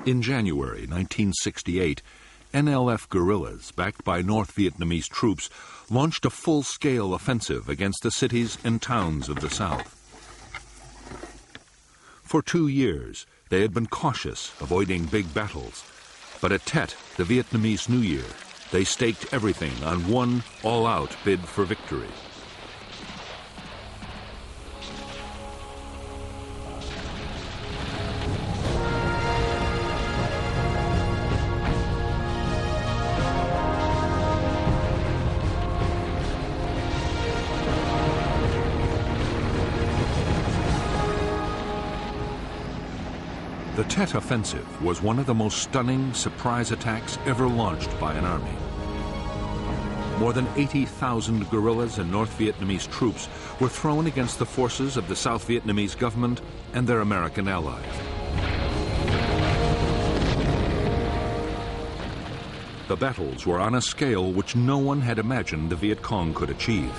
In January 1968, NLF guerrillas, backed by North Vietnamese troops, launched a full-scale offensive against the cities and towns of the South. For 2 years, they had been cautious, avoiding big battles. But at Tet, the Vietnamese New Year, they staked everything on one all-out bid for victory. The Tet Offensive was one of the most stunning surprise attacks ever launched by an army. More than 80,000 guerrillas and North Vietnamese troops were thrown against the forces of the South Vietnamese government and their American allies. The battles were on a scale which no one had imagined the Viet Cong could achieve.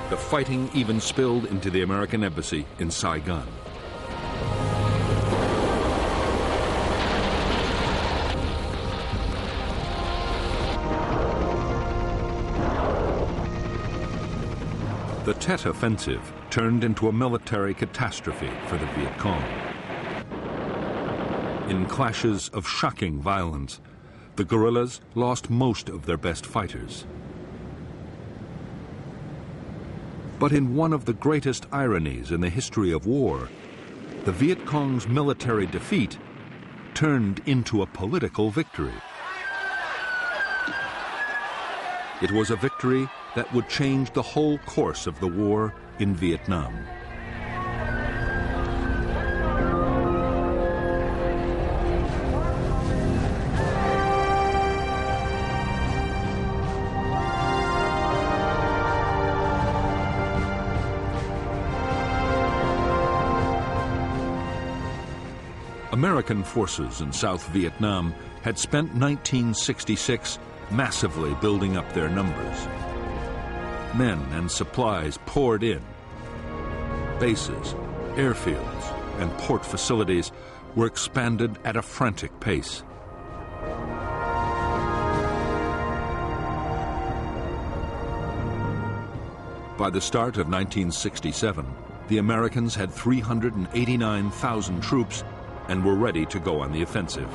The fighting even spilled into the American embassy in Saigon. The Tet Offensive turned into a military catastrophe for the Viet Cong. In clashes of shocking violence, the guerrillas lost most of their best fighters. But in one of the greatest ironies in the history of war, the Viet Cong's military defeat turned into a political victory. It was a victory that would change the whole course of the war in Vietnam. American forces in South Vietnam had spent 1966 massively building up their numbers. Men and supplies poured in. Bases, airfields, and port facilities were expanded at a frantic pace. By the start of 1967, the Americans had 389,000 troops and were ready to go on the offensive.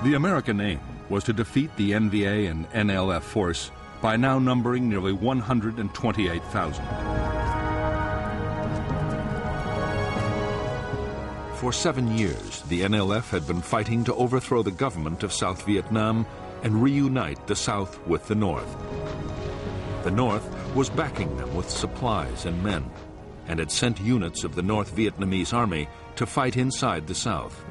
The American aim was to defeat the NVA and NLF force by now numbering nearly 128,000. For 7 years, the NLF had been fighting to overthrow the government of South Vietnam and reunite the South with the North. The North was backing them with supplies and men, and had sent units of the North Vietnamese army to fight inside the South.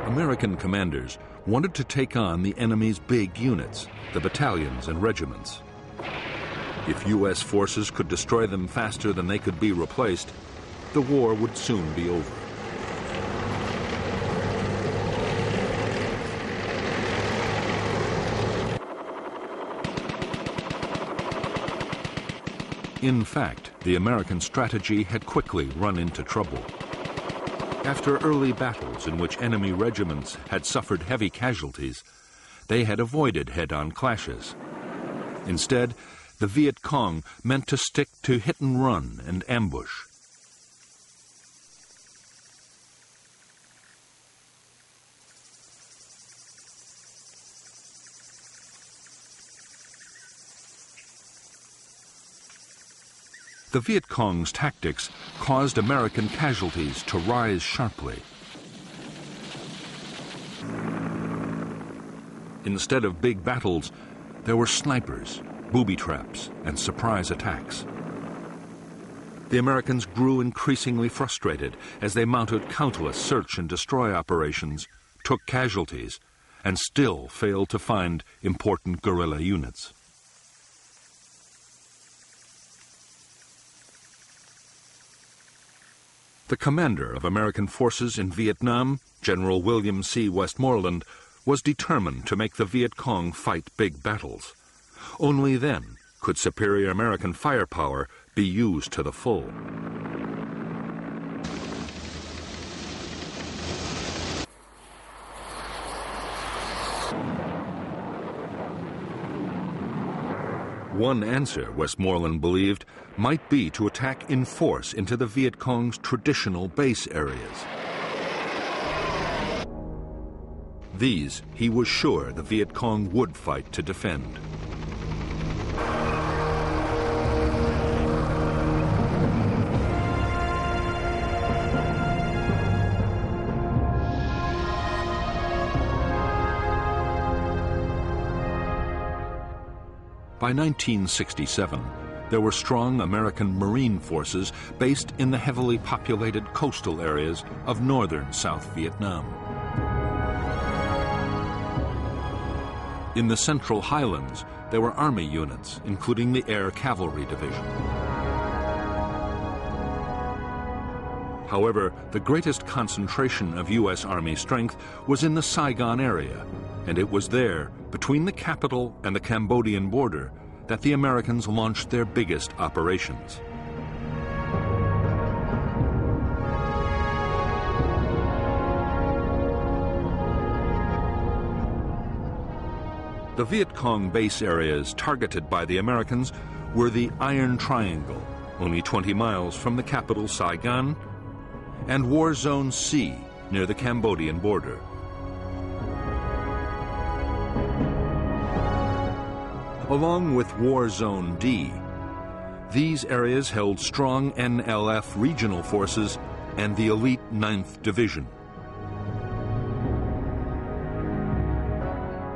American commanders wanted to take on the enemy's big units, the battalions and regiments. If U.S. forces could destroy them faster than they could be replaced, the war would soon be over. In fact, the American strategy had quickly run into trouble. After early battles in which enemy regiments had suffered heavy casualties, they had avoided head-on clashes. Instead, the Viet Cong meant to stick to hit-and-run and ambush. The Viet Cong's tactics caused American casualties to rise sharply. Instead of big battles, there were snipers, booby traps, and surprise attacks. The Americans grew increasingly frustrated as they mounted countless search and destroy operations, took casualties, and still failed to find important guerrilla units. The commander of American forces in Vietnam, General William C. Westmoreland, was determined to make the Viet Cong fight big battles. Only then could superior American firepower be used to the full. One answer, Westmoreland believed, might be to attack in force into the Viet Cong's traditional base areas. These, he was sure the Viet Cong would fight to defend. By 1967, there were strong American Marine forces based in the heavily populated coastal areas of northern South Vietnam. In the Central Highlands, there were Army units, including the Air Cavalry Division. However, the greatest concentration of U.S. Army strength was in the Saigon area, and it was there, between the capital and the Cambodian border, that the Americans launched their biggest operations. The Viet Cong base areas targeted by the Americans were the Iron Triangle, only 20 miles from the capital Saigon, and War Zone C, near the Cambodian border. Along with War Zone D, these areas held strong NLF regional forces and the elite 9th Division.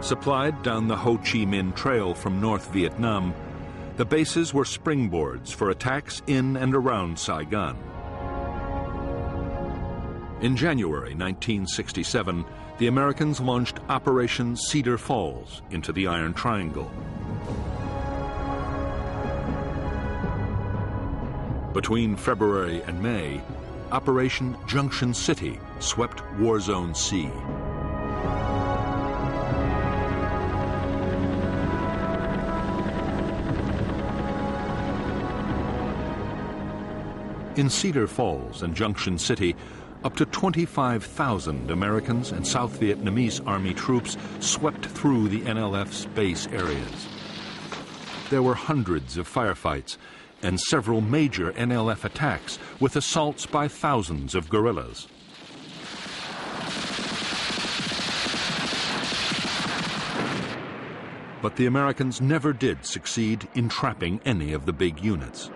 Supplied down the Ho Chi Minh Trail from North Vietnam, the bases were springboards for attacks in and around Saigon. In January 1967, the Americans launched Operation Cedar Falls into the Iron Triangle. Between February and May, Operation Junction City swept War Zone C. In Cedar Falls and Junction City, up to 25,000 Americans and South Vietnamese Army troops swept through the NLF's base areas. There were hundreds of firefights and several major NLF attacks with assaults by thousands of guerrillas. But the Americans never did succeed in trapping any of the big units.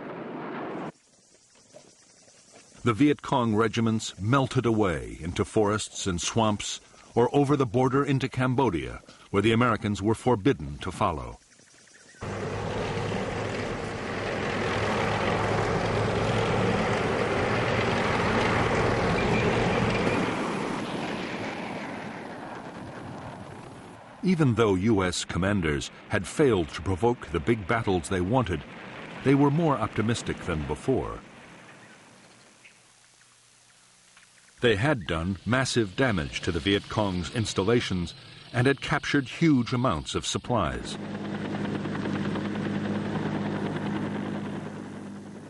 The Viet Cong regiments melted away into forests and swamps or over the border into Cambodia, where the Americans were forbidden to follow. Even though U.S. commanders had failed to provoke the big battles they wanted, they were more optimistic than before. They had done massive damage to the Viet Cong's installations and had captured huge amounts of supplies.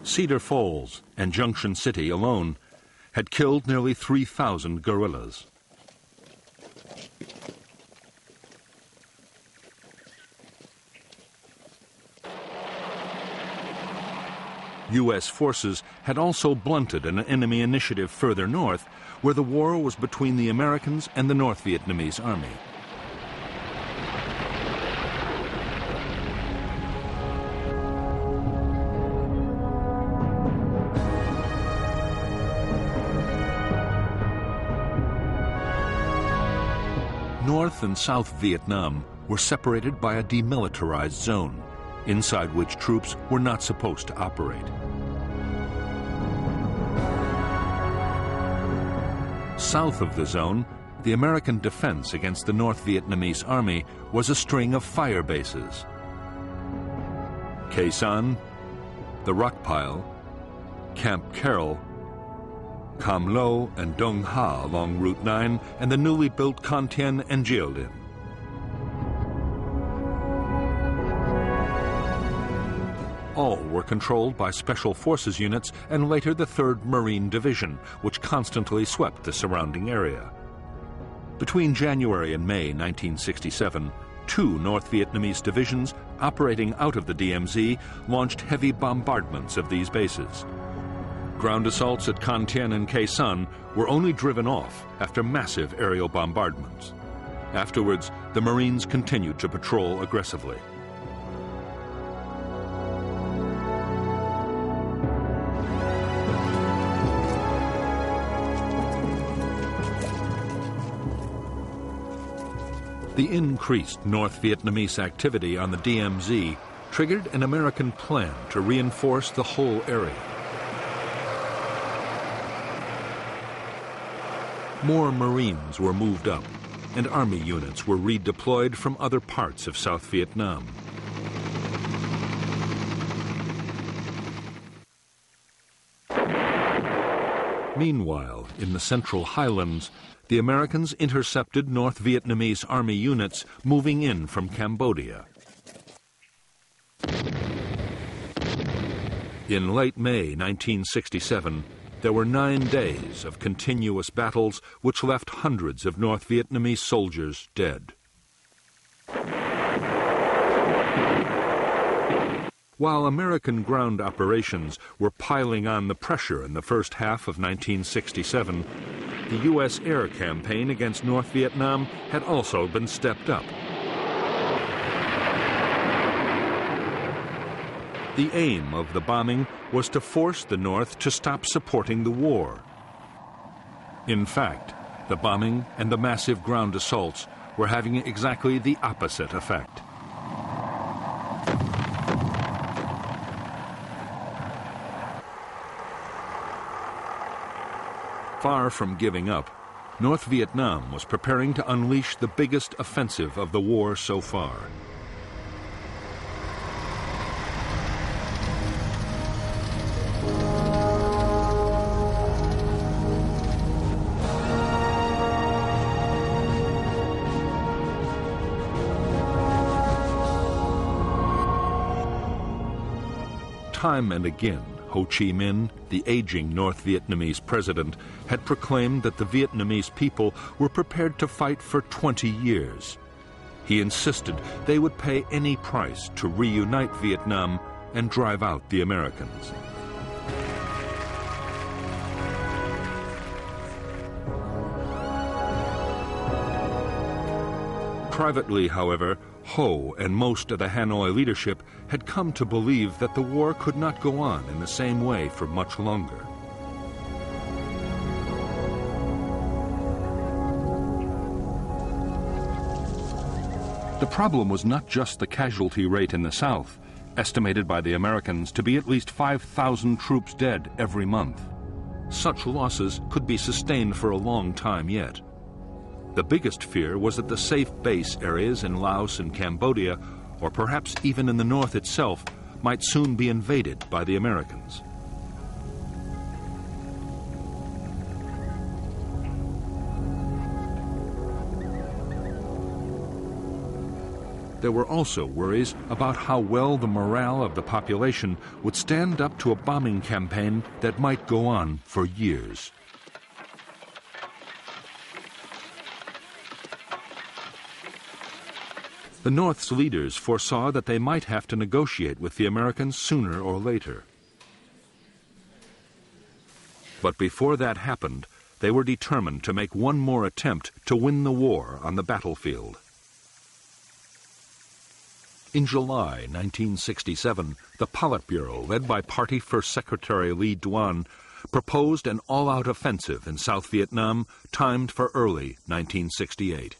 Cedar Falls and Junction City alone had killed nearly 3,000 guerrillas. U.S. forces had also blunted an enemy initiative further north, where the war was between the Americans and the North Vietnamese Army. North and South Vietnam were separated by a demilitarized zone, inside which troops were not supposed to operate. South of the zone, the American defense against the North Vietnamese Army was a string of fire bases. Khe Sanh, the Rock Pile, Camp Carroll, Cam Lo and Dong Ha along Route 9, and the newly built Con Thien and Jiaolin. All were controlled by Special Forces units and later the 3rd Marine Division, which constantly swept the surrounding area. Between January and May 1967, 2 North Vietnamese divisions operating out of the DMZ launched heavy bombardments of these bases. Ground assaults at Con Thien and Khe Sanh were only driven off after massive aerial bombardments. Afterwards, the Marines continued to patrol aggressively. The increased North Vietnamese activity on the DMZ triggered an American plan to reinforce the whole area. More Marines were moved up, and Army units were redeployed from other parts of South Vietnam. Meanwhile, in the Central Highlands, the Americans intercepted North Vietnamese Army units moving in from Cambodia. In late May 1967, there were 9 days of continuous battles which left hundreds of North Vietnamese soldiers dead. While American ground operations were piling on the pressure in the first half of 1967, the U.S. air campaign against North Vietnam had also been stepped up. The aim of the bombing was to force the North to stop supporting the war. In fact, the bombing and the massive ground assaults were having exactly the opposite effect. Far from giving up, North Vietnam was preparing to unleash the biggest offensive of the war so far. Time and again, Ho Chi Minh, the aging North Vietnamese president, had proclaimed that the Vietnamese people were prepared to fight for 20 years. He insisted they would pay any price to reunite Vietnam and drive out the Americans. Privately, however, Ho and most of the Hanoi leadership had come to believe that the war could not go on in the same way for much longer. The problem was not just the casualty rate in the South, estimated by the Americans to be at least 5,000 troops dead every month. Such losses could be sustained for a long time yet. The biggest fear was that the safe base areas in Laos and Cambodia, or perhaps even in the north itself, might soon be invaded by the Americans. There were also worries about how well the morale of the population would stand up to a bombing campaign that might go on for years. The North's leaders foresaw that they might have to negotiate with the Americans sooner or later. But before that happened, they were determined to make one more attempt to win the war on the battlefield. In July 1967, the Politburo, led by Party First Secretary Lee Duan, proposed an all-out offensive in South Vietnam timed for early 1968.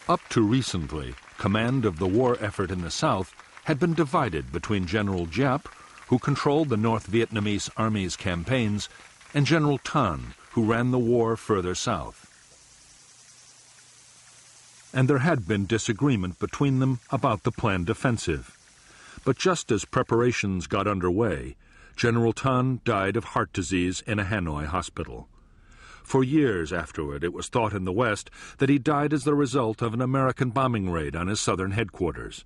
Up to recently, command of the war effort in the South had been divided between General Giap, who controlled the North Vietnamese Army's campaigns, and General Tan, who ran the war further south. And there had been disagreement between them about the planned offensive. But just as preparations got underway, General Tan died of heart disease in a Hanoi hospital. For years afterward, it was thought in the West that he died as the result of an American bombing raid on his southern headquarters.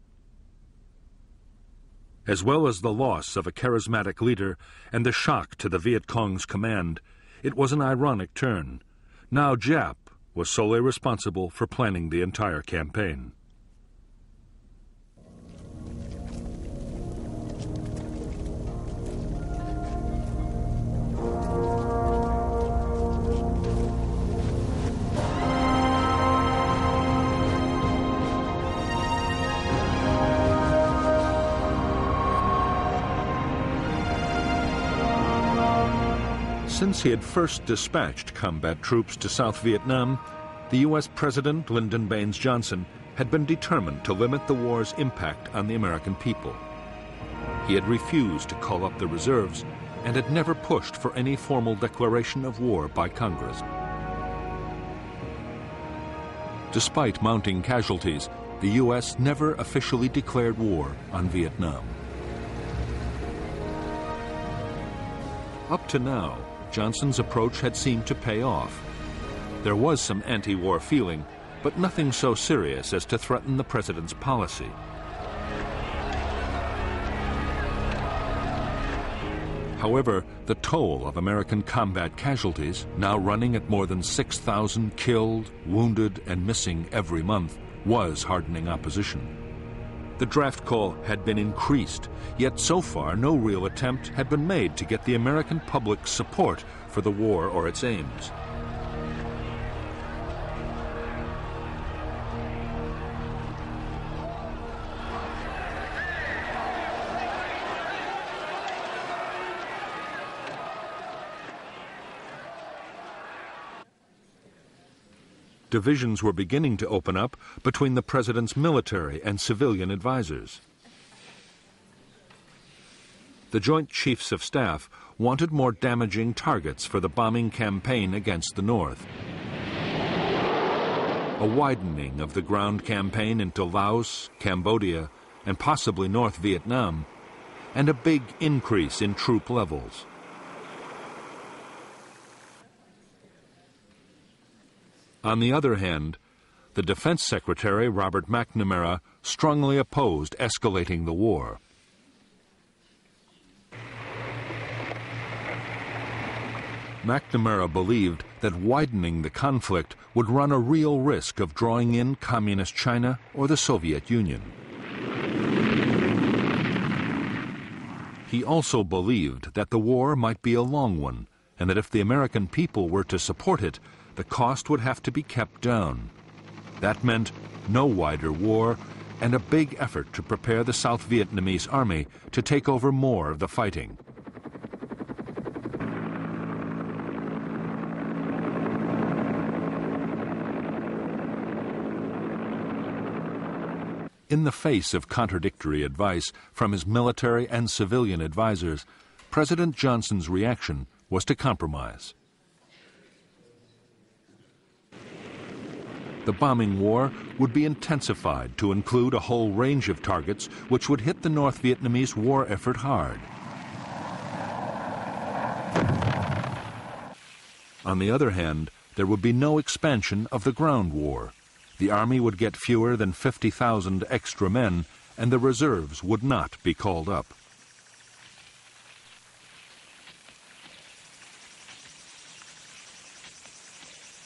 As well as the loss of a charismatic leader and the shock to the Viet Cong's command, it was an ironic turn. Now Giap was solely responsible for planning the entire campaign. Since he had first dispatched combat troops to South Vietnam, the U.S. President Lyndon Baines Johnson had been determined to limit the war's impact on the American people. He had refused to call up the reserves and had never pushed for any formal declaration of war by Congress. Despite mounting casualties, the U.S. never officially declared war on Vietnam. Up to now, Johnson's approach had seemed to pay off. There was some anti-war feeling, but nothing so serious as to threaten the president's policy. However, the toll of American combat casualties, now running at more than 6,000 killed, wounded, and missing every month, was hardening opposition. The draft call had been increased, yet so far no real attempt had been made to get the American public's support for the war or its aims. Divisions were beginning to open up between the president's military and civilian advisors. The Joint Chiefs of Staff wanted more damaging targets for the bombing campaign against the North. A widening of the ground campaign into Laos, Cambodia, and possibly North Vietnam, and a big increase in troop levels. On the other hand, the Defense Secretary, Robert McNamara, strongly opposed escalating the war. McNamara believed that widening the conflict would run a real risk of drawing in Communist China or the Soviet Union. He also believed that the war might be a long one, and that if the American people were to support it, the cost would have to be kept down. That meant no wider war and a big effort to prepare the South Vietnamese army to take over more of the fighting. In the face of contradictory advice from his military and civilian advisors, President Johnson's reaction was to compromise. The bombing war would be intensified to include a whole range of targets which would hit the North Vietnamese war effort hard. On the other hand, there would be no expansion of the ground war. The army would get fewer than 50,000 extra men, and the reserves would not be called up.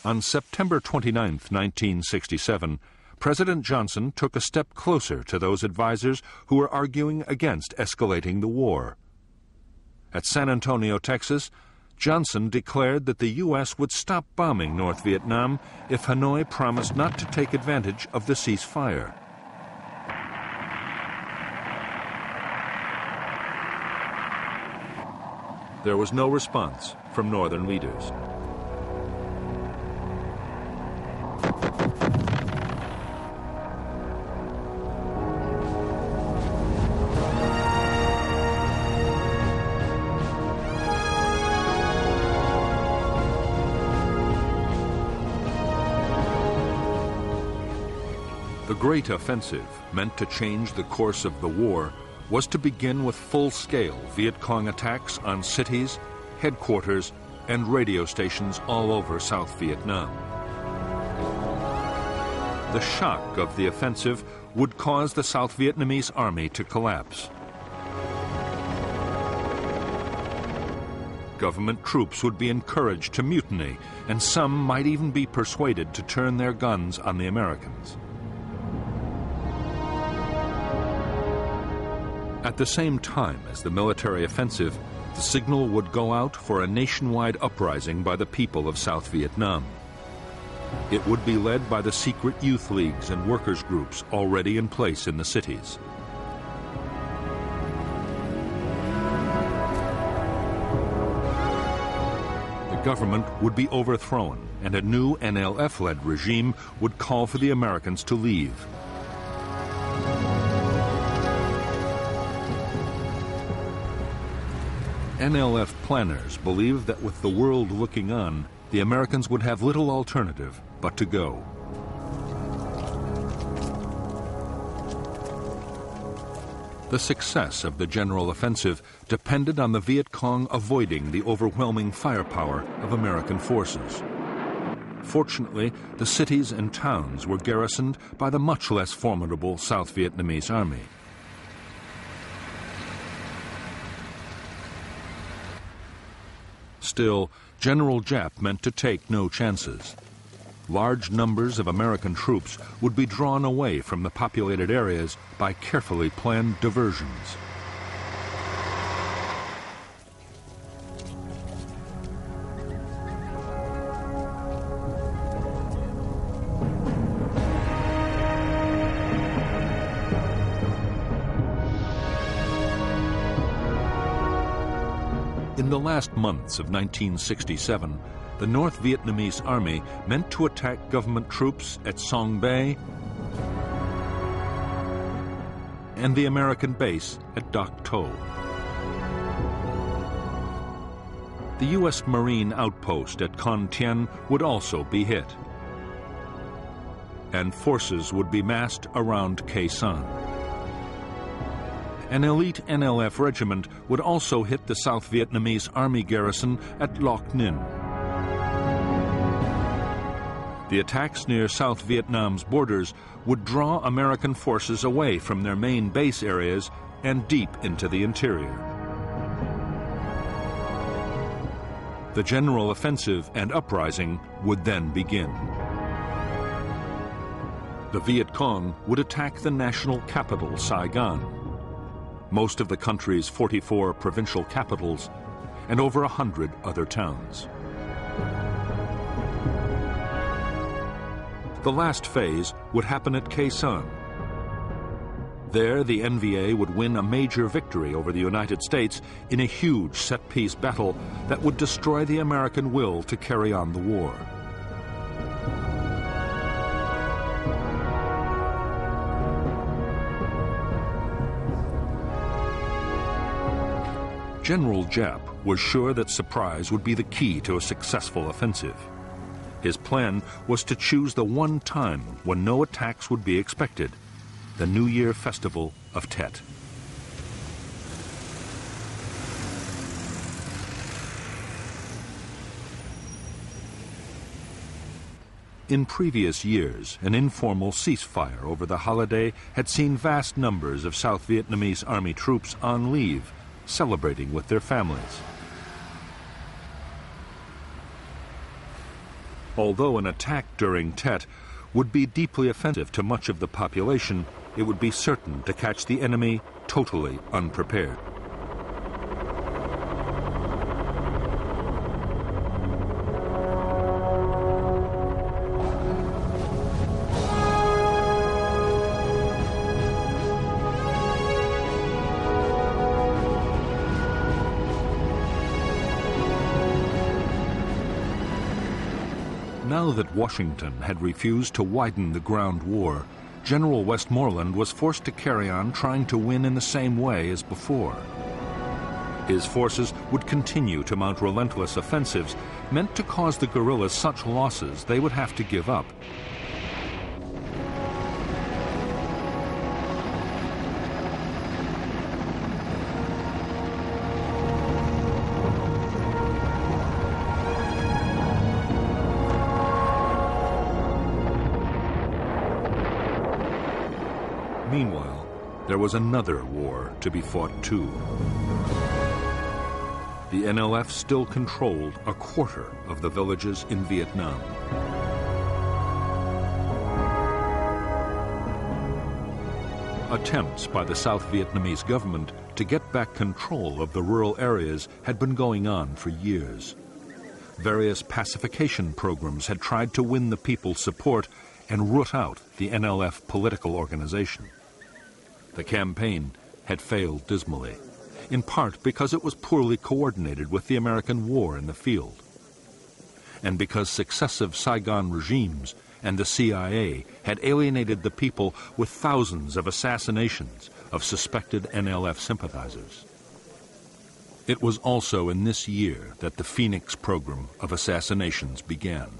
On September 29, 1967, President Johnson took a step closer to those advisers who were arguing against escalating the war. At San Antonio, Texas, Johnson declared that the U.S. would stop bombing North Vietnam if Hanoi promised not to take advantage of the ceasefire. There was no response from Northern leaders. The Great Offensive, meant to change the course of the war, was to begin with full-scale Viet Cong attacks on cities, headquarters, and radio stations all over South Vietnam. The shock of the offensive would cause the South Vietnamese army to collapse. Government troops would be encouraged to mutiny, and some might even be persuaded to turn their guns on the Americans. At the same time as the military offensive, the signal would go out for a nationwide uprising by the people of South Vietnam. It would be led by the secret youth leagues and workers' groups already in place in the cities. The government would be overthrown, and a new NLF-led regime would call for the Americans to leave. NLF planners believed that with the world looking on, the Americans would have little alternative but to go. The success of the general offensive depended on the Viet Cong avoiding the overwhelming firepower of American forces. Fortunately, the cities and towns were garrisoned by the much less formidable South Vietnamese army. Still, General Giap meant to take no chances. Large numbers of American troops would be drawn away from the populated areas by carefully planned diversions. In the last months of 1967, the North Vietnamese army meant to attack government troops at Song Bay and the American base at Dak To. The U.S. Marine outpost at Con Thien would also be hit, and forces would be massed around Khe Sanh. An elite NLF regiment would also hit the South Vietnamese army garrison at Loc Ninh. The attacks near South Vietnam's borders would draw American forces away from their main base areas and deep into the interior. The general offensive and uprising would then begin. The Viet Cong would attack the national capital, Saigon, most of the country's 44 provincial capitals, and over 100 other towns. The last phase would happen at Khe Sanh. There, the NVA would win a major victory over the United States in a huge set-piece battle that would destroy the American will to carry on the war. General Giap was sure that surprise would be the key to a successful offensive. His plan was to choose the one time when no attacks would be expected, the New Year festival of Tet. In previous years, an informal ceasefire over the holiday had seen vast numbers of South Vietnamese army troops on leave, celebrating with their families. Although an attack during Tet would be deeply offensive to much of the population, it would be certain to catch the enemy totally unprepared. Now that Washington had refused to widen the ground war, General Westmoreland was forced to carry on trying to win in the same way as before. His forces would continue to mount relentless offensives meant to cause the guerrillas such losses they would have to give up. Meanwhile, there was another war to be fought too. The NLF still controlled a quarter of the villages in Vietnam. Attempts by the South Vietnamese government to get back control of the rural areas had been going on for years. Various pacification programs had tried to win the people's support and root out the NLF political organization. The campaign had failed dismally, in part because it was poorly coordinated with the American war in the field, and because successive Saigon regimes and the CIA had alienated the people with thousands of assassinations of suspected NLF sympathizers. It was also in this year that the Phoenix program of assassinations began.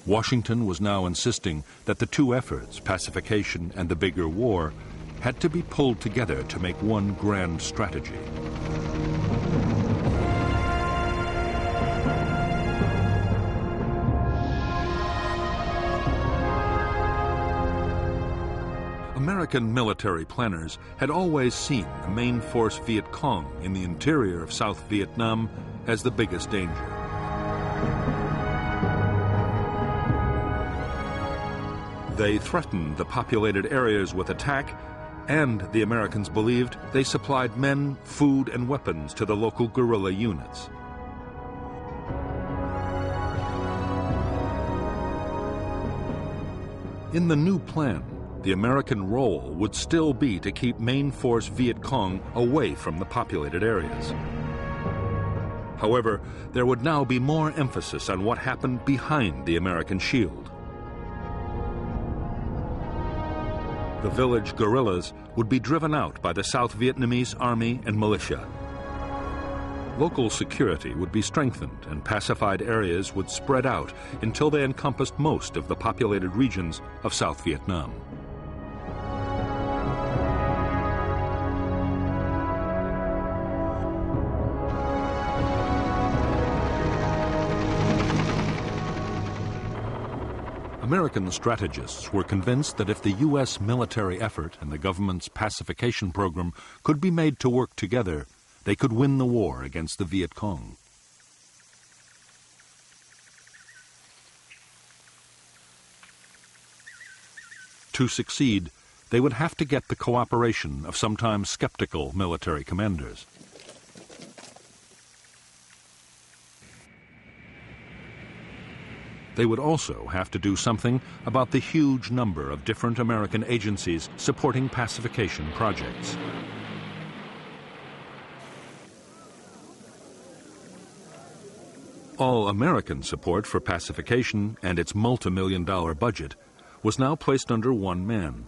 Washington was now insisting that the two efforts, pacification and the bigger war, had to be pulled together to make one grand strategy. American military planners had always seen the main force Viet Cong in the interior of South Vietnam as the biggest danger. They threatened the populated areas with attack, and the Americans believed they supplied men, food, and weapons to the local guerrilla units. In the new plan, the American role would still be to keep main force Viet Cong away from the populated areas. However, there would now be more emphasis on what happened behind the American shield. The village guerrillas would be driven out by the South Vietnamese army and militia. Local security would be strengthened and pacified areas would spread out until they encompassed most of the populated regions of South Vietnam. American strategists were convinced that if the U.S. military effort and the government's pacification program could be made to work together, they could win the war against the Viet Cong. To succeed, they would have to get the cooperation of sometimes skeptical military commanders. They would also have to do something about the huge number of different American agencies supporting pacification projects. All American support for pacification and its multi-million-dollar budget was now placed under one man.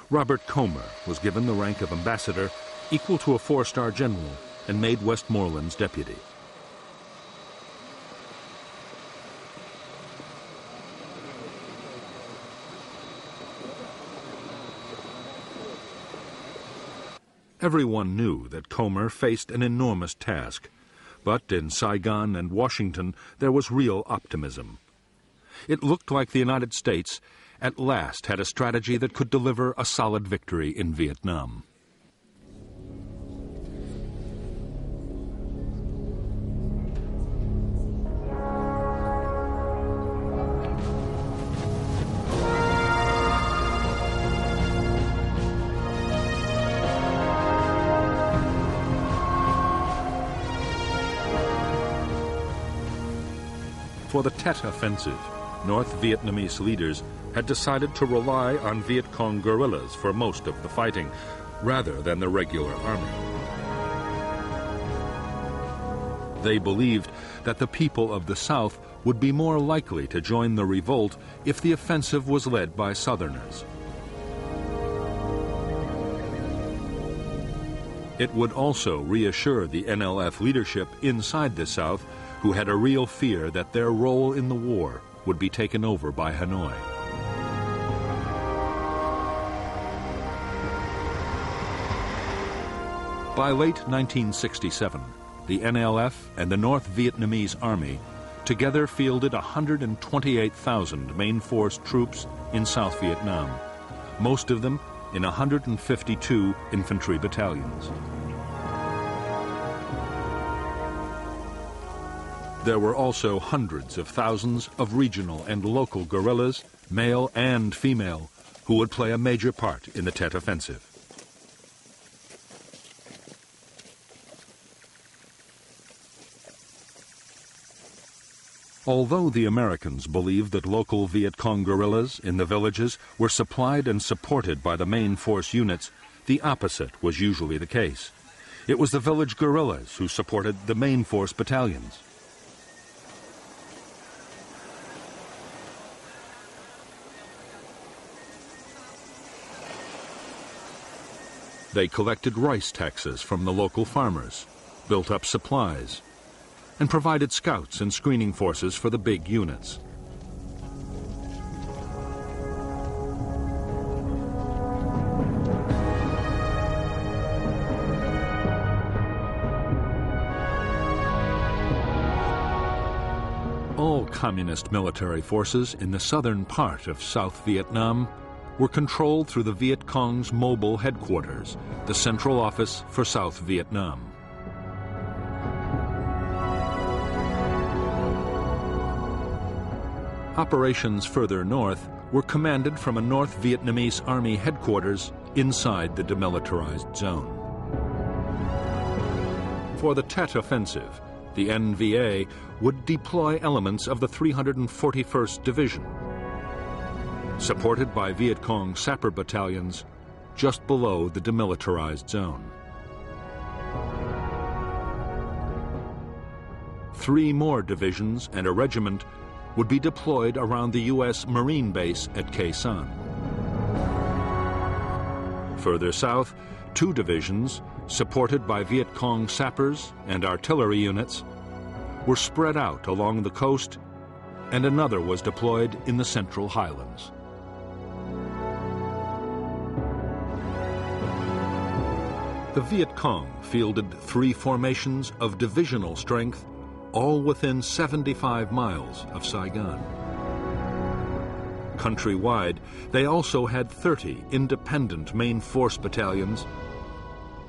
Robert Comer was given the rank of ambassador, equal to a four-star general, and made Westmoreland's deputy. Everyone knew that Comer faced an enormous task, but in Saigon and Washington there was real optimism. It looked like the United States at last had a strategy that could deliver a solid victory in Vietnam. For the Tet Offensive, North Vietnamese leaders had decided to rely on Viet Cong guerrillas for most of the fighting, rather than the regular army. They believed that the people of the South would be more likely to join the revolt if the offensive was led by Southerners. It would also reassure the NLF leadership inside the South, who had a real fear that their role in the war would be taken over by Hanoi. By late 1967, the NLF and the North Vietnamese Army together fielded 128,000 main force troops in South Vietnam, most of them in 152 infantry battalions. There were also hundreds of thousands of regional and local guerrillas, male and female, who would play a major part in the Tet Offensive. Although the Americans believed that local Viet Cong guerrillas in the villages were supplied and supported by the main force units, the opposite was usually the case. It was the village guerrillas who supported the main force battalions. They collected rice taxes from the local farmers, built up supplies, and provided scouts and screening forces for the big units. All communist military forces in the southern part of South Vietnam were controlled through the Viet Cong's mobile headquarters, the Central Office for South Vietnam. Operations further north were commanded from a North Vietnamese Army headquarters inside the demilitarized zone. For the Tet Offensive, the NVA would deploy elements of the 341st Division, supported by Viet Cong sapper battalions just below the demilitarized zone. 3 more divisions and a regiment would be deployed around the U.S. Marine base at Khe Sanh. Further south, 2 divisions, supported by Viet Cong sappers and artillery units, were spread out along the coast, and another was deployed in the Central Highlands. The Viet Cong fielded 3 formations of divisional strength, all within 75 miles of Saigon. Countrywide, they also had 30 independent main force battalions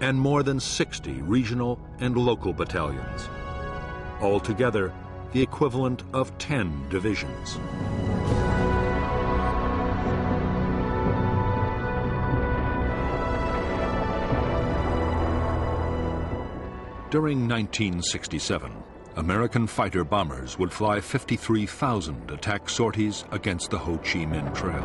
and more than 60 regional and local battalions. Altogether, the equivalent of 10 divisions. During 1967, American fighter bombers would fly 53,000 attack sorties against the Ho Chi Minh Trail.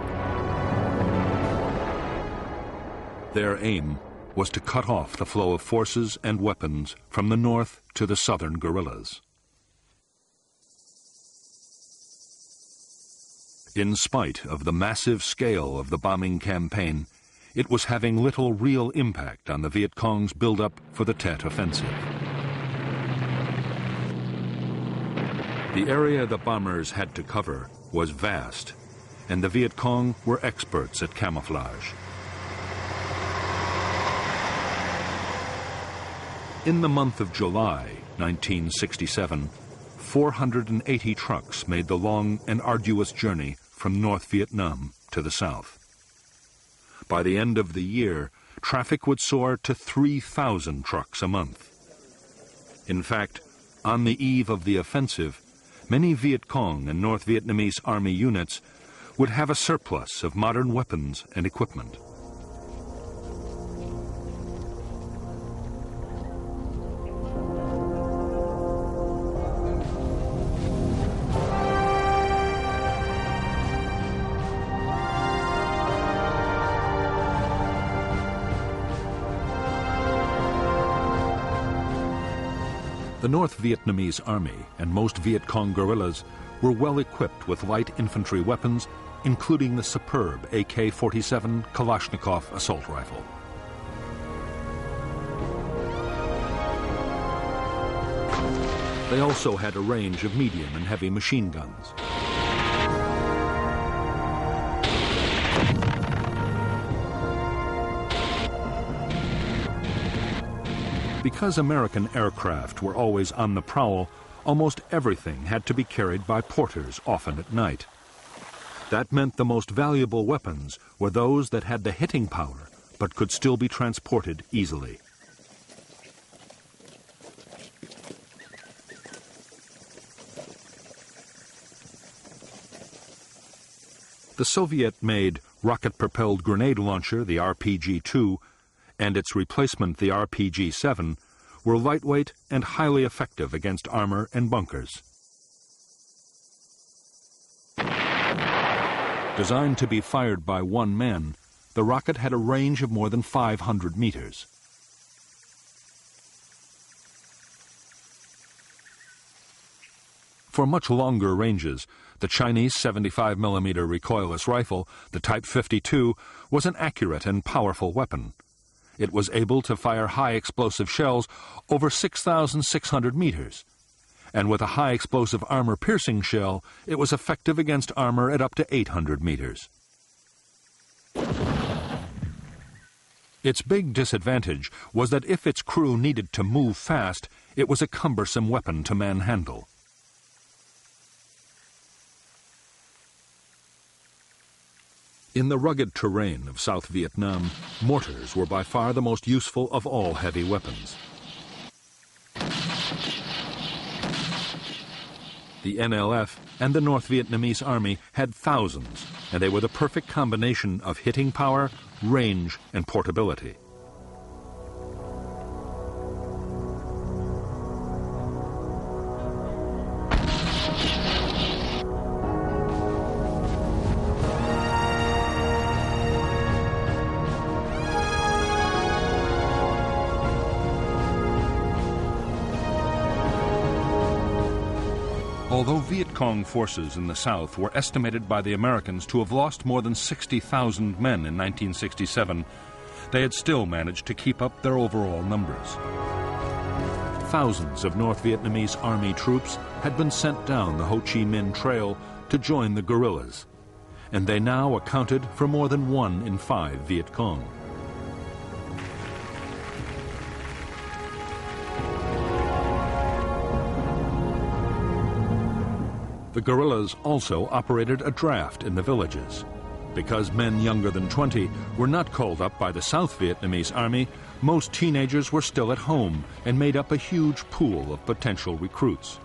Their aim was to cut off the flow of forces and weapons from the north to the southern guerrillas. In spite of the massive scale of the bombing campaign, it was having little real impact on the Viet Cong's buildup for the Tet Offensive. The area the bombers had to cover was vast, and the Viet Cong were experts at camouflage. In the month of July 1967, 480 trucks made the long and arduous journey from North Vietnam to the south. By the end of the year, traffic would soar to 3,000 trucks a month. In fact, on the eve of the offensive, many Viet Cong and North Vietnamese Army units would have a surplus of modern weapons and equipment. The North Vietnamese Army and most Viet Cong guerrillas were well equipped with light infantry weapons, including the superb AK-47 Kalashnikov assault rifle. They also had a range of medium and heavy machine guns. Because American aircraft were always on the prowl, almost everything had to be carried by porters, often at night. That meant the most valuable weapons were those that had the hitting power, but could still be transported easily. The Soviet-made rocket-propelled grenade launcher, the RPG-2, and its replacement, the RPG-7, were lightweight and highly effective against armor and bunkers. Designed to be fired by one man, the rocket had a range of more than 500 meters. For much longer ranges, the Chinese 75mm recoilless rifle, the Type 52, was an accurate and powerful weapon. It was able to fire high explosive shells over 6,600 meters. And with a high explosive armor-piercing shell, it was effective against armor at up to 800 meters. Its big disadvantage was that if its crew needed to move fast, it was a cumbersome weapon to manhandle. In the rugged terrain of South Vietnam, mortars were by far the most useful of all heavy weapons. The NLF and the North Vietnamese Army had thousands, and they were the perfect combination of hitting power, range, and portability. Although Viet Cong forces in the South were estimated by the Americans to have lost more than 60,000 men in 1967, they had still managed to keep up their overall numbers. Thousands of North Vietnamese Army troops had been sent down the Ho Chi Minh Trail to join the guerrillas, and they now accounted for more than 1 in 5 Viet Cong. The guerrillas also operated a draft in the villages. Because men younger than 20 were not called up by the South Vietnamese Army, most teenagers were still at home and made up a huge pool of potential recruits.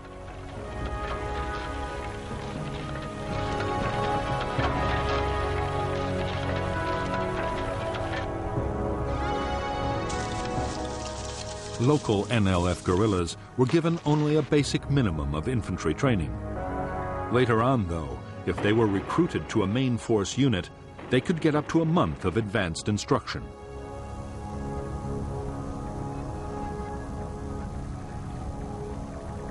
Local NLF guerrillas were given only a basic minimum of infantry training. Later on, though, if they were recruited to a main force unit, they could get up to a month of advanced instruction.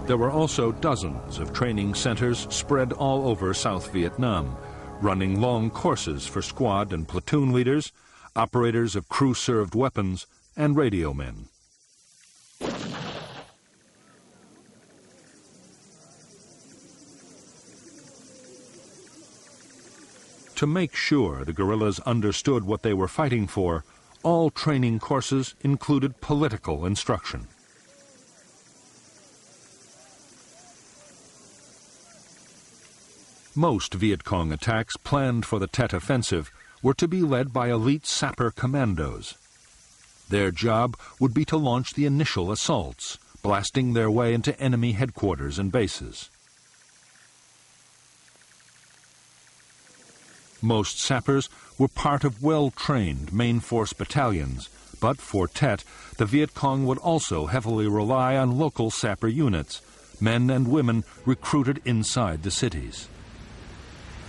There were also dozens of training centers spread all over South Vietnam, running long courses for squad and platoon leaders, operators of crew-served weapons, and radio men. To make sure the guerrillas understood what they were fighting for, all training courses included political instruction. Most Viet Cong attacks planned for the Tet Offensive were to be led by elite sapper commandos. Their job would be to launch the initial assaults, blasting their way into enemy headquarters and bases. Most sappers were part of well-trained main force battalions, but for Tet, the Viet Cong would also heavily rely on local sapper units, men and women recruited inside the cities.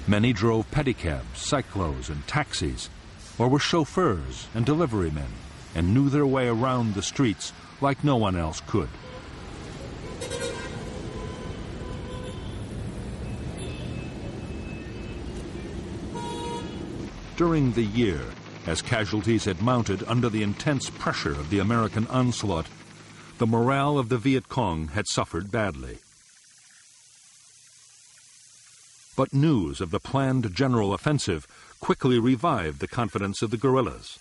Many drove pedicabs, cyclos, and taxis, or were chauffeurs and delivery men, and knew their way around the streets like no one else could. During the year, as casualties had mounted under the intense pressure of the American onslaught, the morale of the Viet Cong had suffered badly. But news of the planned general offensive quickly revived the confidence of the guerrillas.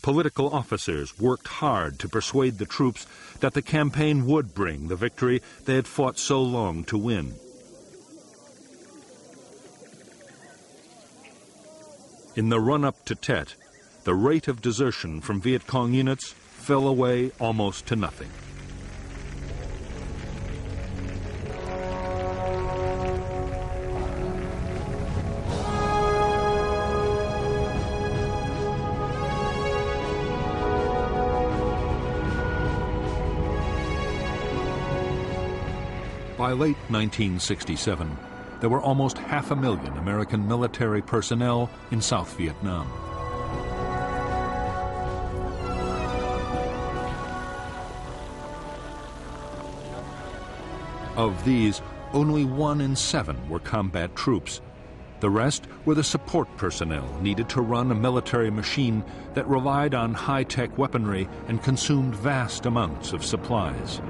Political officers worked hard to persuade the troops that the campaign would bring the victory they had fought so long to win. In the run-up to Tet, the rate of desertion from Viet Cong units fell away almost to nothing. By late 1967, there were almost 500,000 American military personnel in South Vietnam. Of these, only 1 in 7 were combat troops. The rest were the support personnel needed to run a military machine that relied on high-tech weaponry and consumed vast amounts of supplies.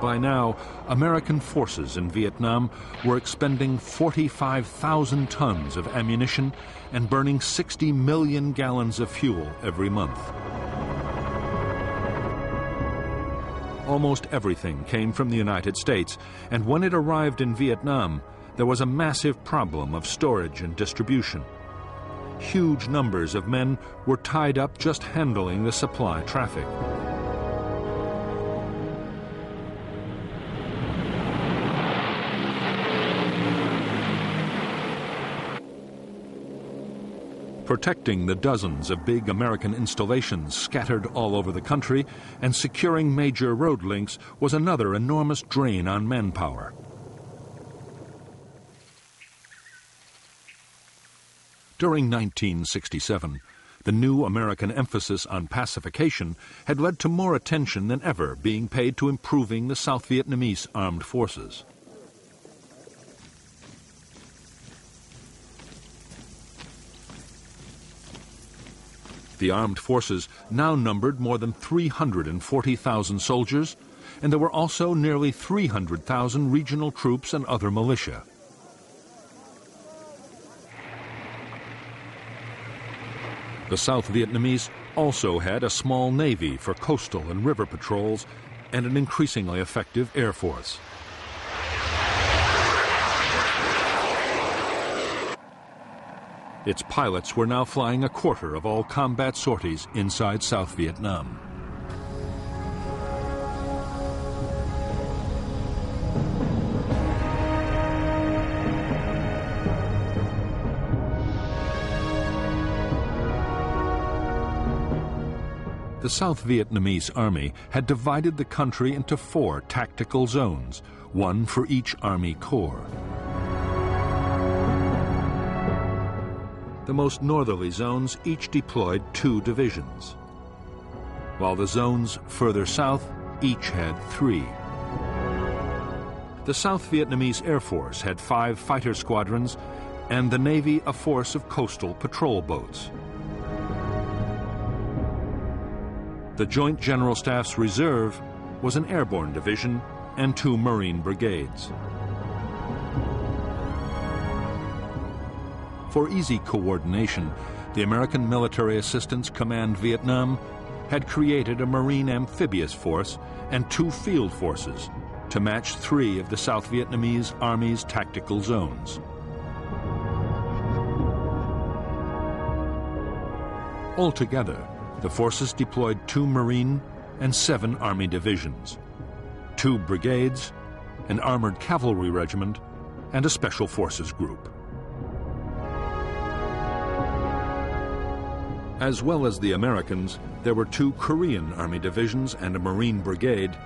By now, American forces in Vietnam were expending 45,000 tons of ammunition and burning 60 million gallons of fuel every month. Almost everything came from the United States, and when it arrived in Vietnam, there was a massive problem of storage and distribution. Huge numbers of men were tied up just handling the supply traffic. Protecting the dozens of big American installations scattered all over the country and securing major road links was another enormous drain on manpower. During 1967, the new American emphasis on pacification had led to more attention than ever being paid to improving the South Vietnamese armed forces. The armed forces now numbered more than 340,000 soldiers, and there were also nearly 300,000 regional troops and other militia. The South Vietnamese also had a small navy for coastal and river patrols and an increasingly effective air force. Its pilots were now flying a quarter of all combat sorties inside South Vietnam. The South Vietnamese Army had divided the country into 4 tactical zones, one for each Army Corps. The most northerly zones each deployed 2 divisions, while the zones further south each had 3. The South Vietnamese Air Force had 5 fighter squadrons and the Navy a force of coastal patrol boats. The Joint General Staff's reserve was an airborne division and 2 Marine brigades. For easy coordination, the American Military Assistance Command Vietnam had created a Marine amphibious force and 2 field forces to match 3 of the South Vietnamese Army's tactical zones. Altogether, the forces deployed 2 Marine and 7 Army divisions, 2 brigades, an armored cavalry regiment, and a special forces group. As well as the Americans, there were 2 Korean Army divisions and a Marine brigade,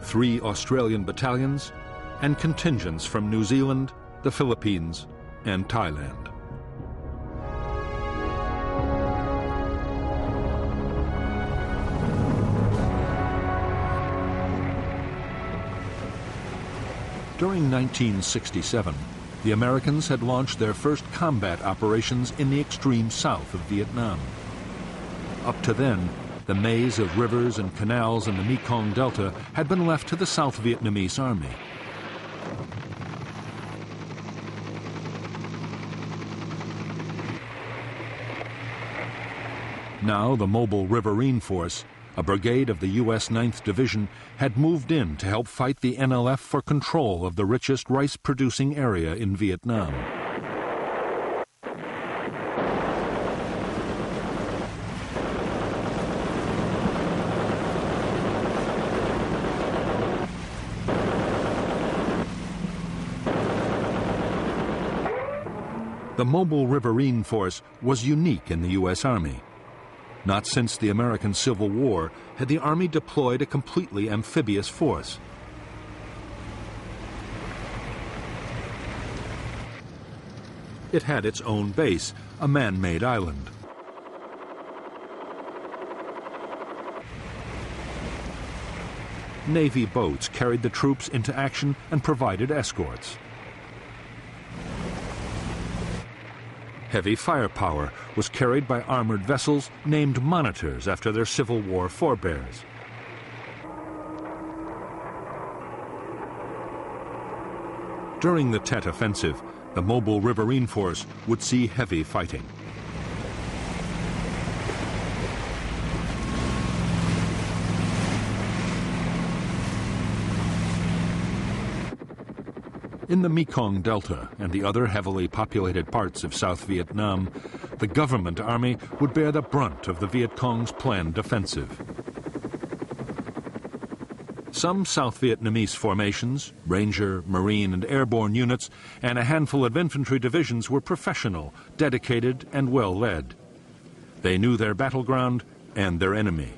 3 Australian battalions, and contingents from New Zealand, the Philippines, and Thailand. During 1967, the Americans had launched their first combat operations in the extreme south of Vietnam. Up to then, the maze of rivers and canals in the Mekong Delta had been left to the South Vietnamese Army. Now the mobile riverine force a brigade of the U.S. 9th Division had moved in to help fight the NLF for control of the richest rice-producing area in Vietnam. The Mobile Riverine Force was unique in the U.S. Army. Not since the American Civil War had the Army deployed a completely amphibious force. It had its own base, a man-made island. Navy boats carried the troops into action and provided escorts. Heavy firepower was carried by armored vessels named monitors after their Civil War forebears. During the Tet Offensive, the Mobile Riverine Force would see heavy fighting. In the Mekong Delta and the other heavily populated parts of South Vietnam, the government army would bear the brunt of the Viet Cong's planned offensive. Some South Vietnamese formations, Ranger, Marine, and airborne units, and a handful of infantry divisions were professional, dedicated, and well led. They knew their battleground and their enemy.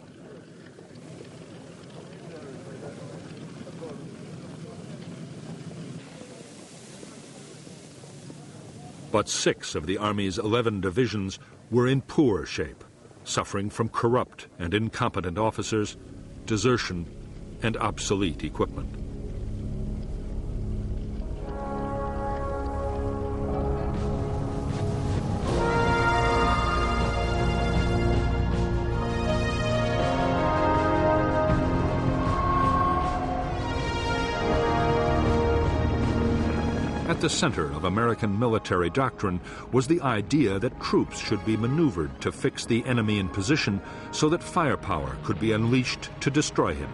But 6 of the Army's 11 divisions were in poor shape, suffering from corrupt and incompetent officers, desertion, and obsolete equipment. At the center of American military doctrine was the idea that troops should be maneuvered to fix the enemy in position so that firepower could be unleashed to destroy him.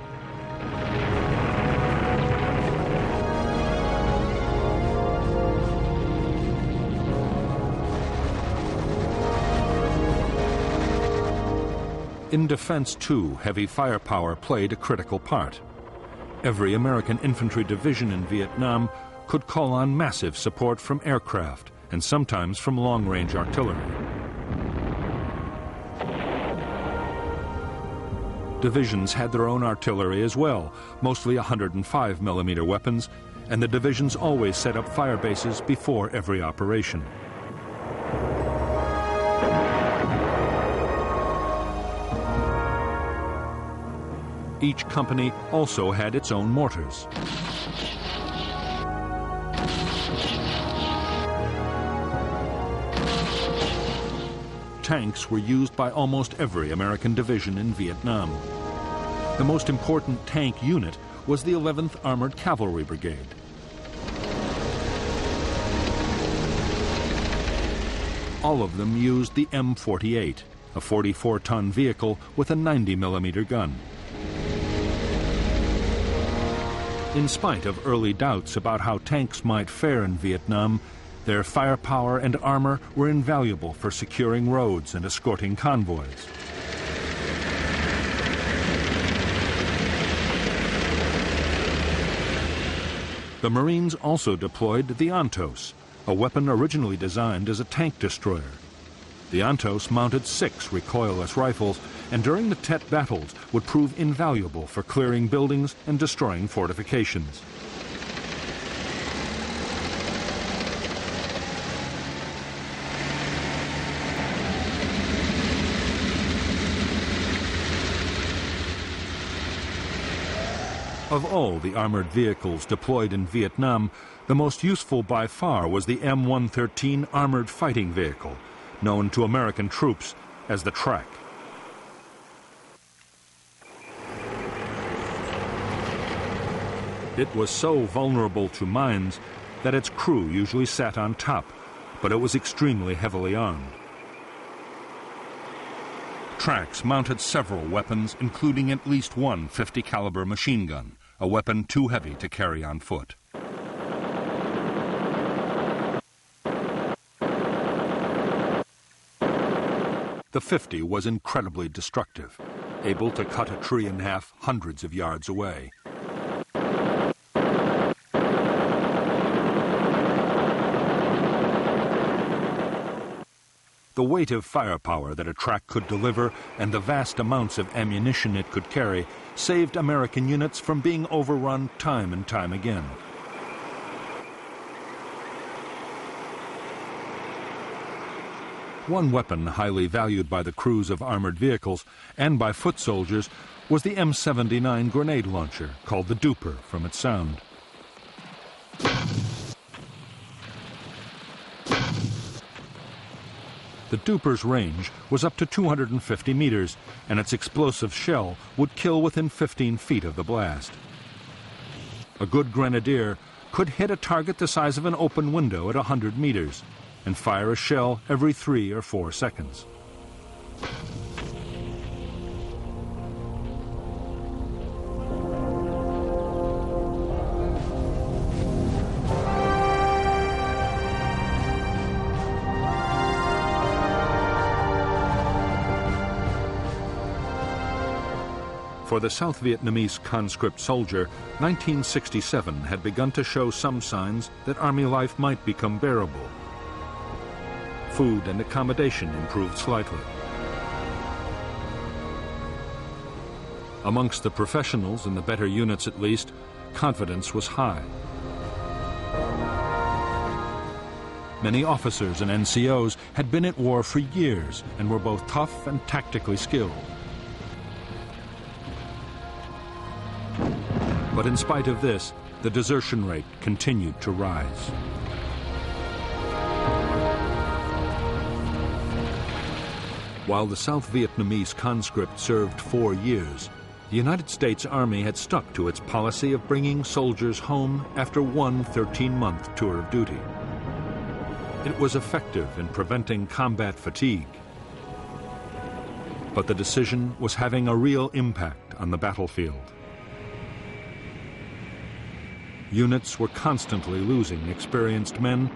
In defense, too, heavy firepower played a critical part. Every American infantry division in Vietnam could call on massive support from aircraft and sometimes from long-range artillery. Divisions had their own artillery as well, mostly 105mm weapons, and the divisions always set up fire bases before every operation. Each company also had its own mortars. Tanks were used by almost every American division in Vietnam. The most important tank unit was the 11th Armored Cavalry Brigade. All of them used the M48, a 44-ton vehicle with a 90mm gun. In spite of early doubts about how tanks might fare in Vietnam, their firepower and armor were invaluable for securing roads and escorting convoys. The Marines also deployed the Ontos, a weapon originally designed as a tank destroyer. The Ontos mounted 6 recoilless rifles, and during the Tet battles would prove invaluable for clearing buildings and destroying fortifications. Of all the armored vehicles deployed in Vietnam, the most useful by far was the M113 Armored Fighting Vehicle, known to American troops as the Track. It was so vulnerable to mines that its crew usually sat on top, but it was extremely heavily armed. tracks mounted several weapons, including at least one 50-caliber machine gun, a weapon too heavy to carry on foot. The 50 was incredibly destructive, able to cut a tree in half hundreds of yards away. The weight of firepower that a track could deliver and the vast amounts of ammunition it could carry saved American units from being overrun time and time again. One weapon highly valued by the crews of armored vehicles and by foot soldiers was the M79 grenade launcher, called the Duper from its sound. The Duper's range was up to 250 meters, and its explosive shell would kill within 15 feet of the blast. A good grenadier could hit a target the size of an open window at 100 meters and fire a shell every 3 or 4 seconds. For the South Vietnamese conscript soldier, 1967 had begun to show some signs that army life might become bearable. Food and accommodation improved slightly. Amongst the professionals, in the better units at least, confidence was high. Many officers and NCOs had been at war for years and were both tough and tactically skilled. But in spite of this, the desertion rate continued to rise. While the South Vietnamese conscript served 4 years, the United States Army had stuck to its policy of bringing soldiers home after one 13-month tour of duty. It was effective in preventing combat fatigue. But the decision was having a real impact on the battlefield. Units were constantly losing experienced men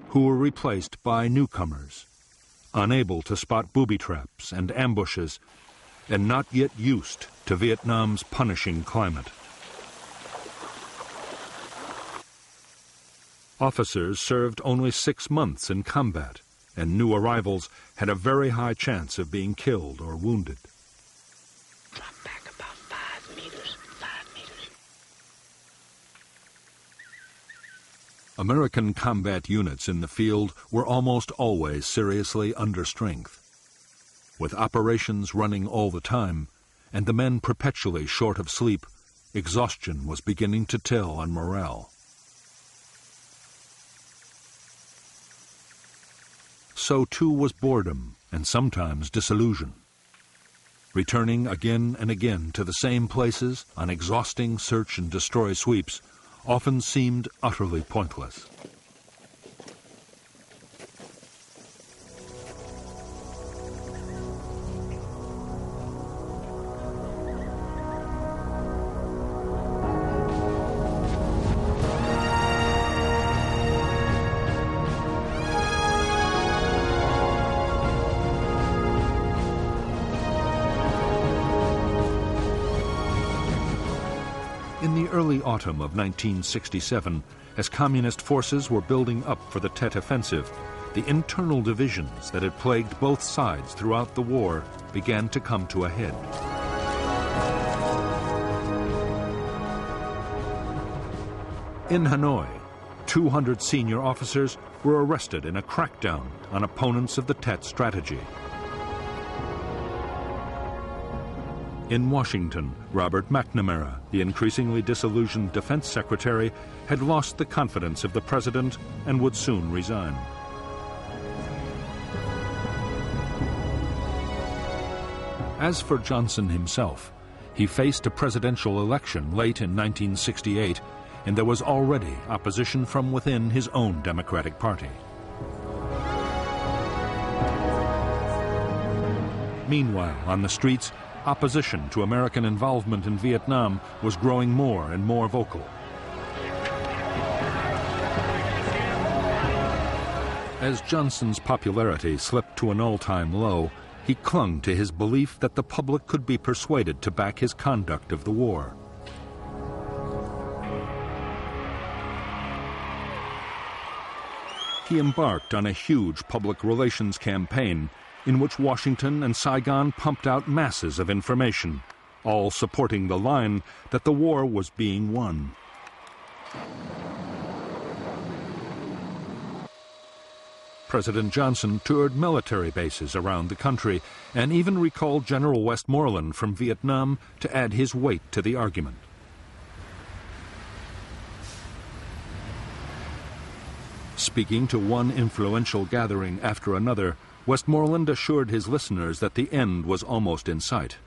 who were replaced by newcomers, unable to spot booby traps and ambushes, and not yet used to Vietnam's punishing climate. Officers served only 6 months in combat, and new arrivals had a very high chance of being killed or wounded. Drop back about 5 meters, 5 meters. American combat units in the field were almost always seriously under strength. With operations running all the time, and the men perpetually short of sleep, exhaustion was beginning to tell on morale. So too was boredom and sometimes disillusion. Returning again and again to the same places on exhausting search and destroy sweeps often seemed utterly pointless. In the early autumn of 1967, as communist forces were building up for the Tet Offensive, the internal divisions that had plagued both sides throughout the war began to come to a head. In Hanoi, 200 senior officers were arrested in a crackdown on opponents of the Tet strategy. In Washington, Robert McNamara, the increasingly disillusioned Defense Secretary, had lost the confidence of the President and would soon resign. As for Johnson himself, he faced a presidential election late in 1968, and there was already opposition from within his own Democratic Party. Meanwhile, on the streets, opposition to American involvement in Vietnam was growing more and more vocal. As Johnson's popularity slipped to an all-time low, he clung to his belief that the public could be persuaded to back his conduct of the war. He embarked on a huge public relations campaign in which Washington and Saigon pumped out masses of information, all supporting the line that the war was being won. President Johnson toured military bases around the country and even recalled General Westmoreland from Vietnam to add his weight to the argument. Speaking to one influential gathering after another, Westmoreland assured his listeners that the end was almost in sight.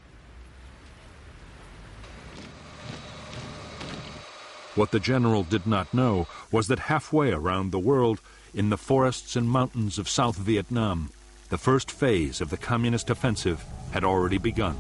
What the general did not know was that halfway around the world, in the forests and mountains of South Vietnam, the first phase of the communist offensive had already begun.